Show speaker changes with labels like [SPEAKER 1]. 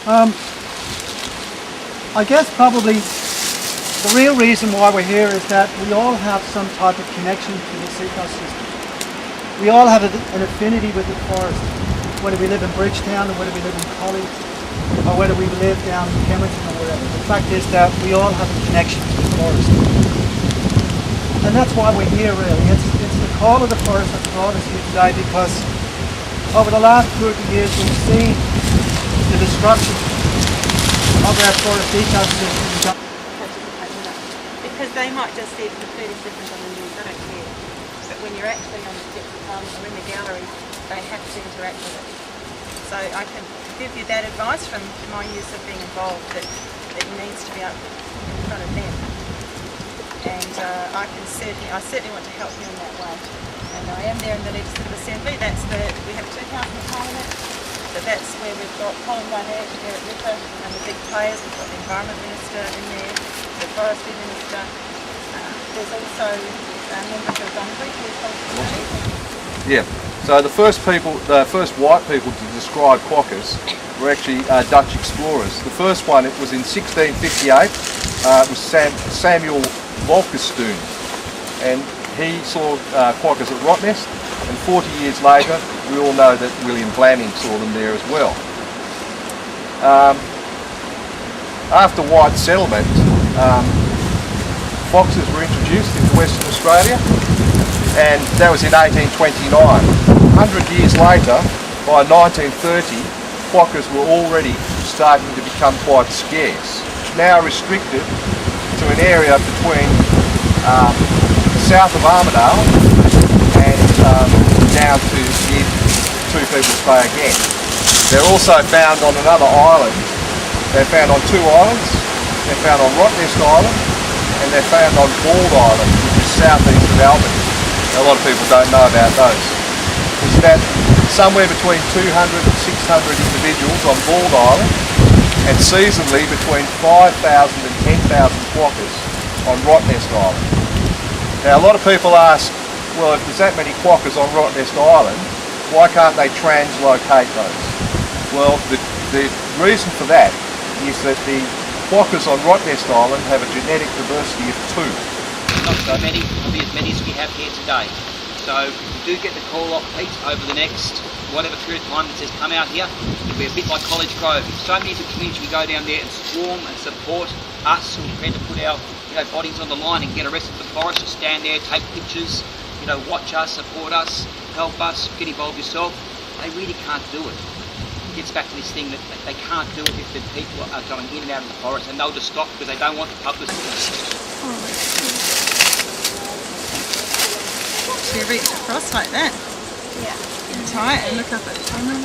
[SPEAKER 1] I guess probably the real reason why we're here is that we all have some type of connection to this ecosystem. We all have an affinity with the forest, whether we live in Bridgetown or whether we live in Collie or whether we live down in Kemerton or wherever. The fact is that we all have a connection to the forest. And that's why we're here really. It's the call of the forest that's brought us here today, because over the last 30 years we've seen the destruction of our forest ecosystem.
[SPEAKER 2] Because they might just see it completely different on the news, they don't care. But when you're actually on the depth or in the gallery, they have to interact with it. So I can give you that advice from my years of being involved, that it needs to be up in front of them. And I certainly want to help you in that way. And I am there in the Legislative Assembly. We have two houses in Parliament, but that's where we've got Colin Barnett, Eric Ripper, and the big players. We've got the Environment Minister in there, the Forestry Minister. There's also a member for Bunbury who's from the
[SPEAKER 3] Yeah. So the first white people to describe quokkas were actually Dutch explorers. The first one, it was in 1658. It was Samuel Volkerstoon, and he saw quokkas at Rottnest, and 40 years later we all know that William Blanning saw them there as well. After white settlement, foxes were introduced into Western Australia, and that was in 1829. 100 years later, by 1930, quokkas were already starting to become quite scarce, now restricted to an area between south of Armadale and down to near Two People's Bay again. They're also found on another island. They're found on two islands. They're found on Rottnest Island, and they're found on Bald Island, which is southeast of Albany. A lot of people don't know about those. Is that somewhere between 200 and 600 individuals on Bald Island, and seasonally between 5,000 and 10,000 quokkas on Rottnest Island. Now a lot of people ask, well, if there's that many quokkas on Rottnest Island, why can't they translocate those? Well, the reason for that is that the quokkas on Rottnest Island have a genetic diversity of 2.
[SPEAKER 4] Not so many, will be as many as we have here today. So if we do get the call off Pete over the next whatever period of time that says come out here, it'll be a bit like College Grove. So many of the community we go down there and swarm and support us, we're prepared to put our bodies on the line and get a rest of the forest, to stand there, take pictures, watch us, support us, help us, get involved yourself. They really can't do it. It gets back to this thing that they can't do it if the people are going in and out of the forest, and they'll just stop because they don't want the publicity.
[SPEAKER 2] She reached across like that. Yeah. Tight and look up at the camera.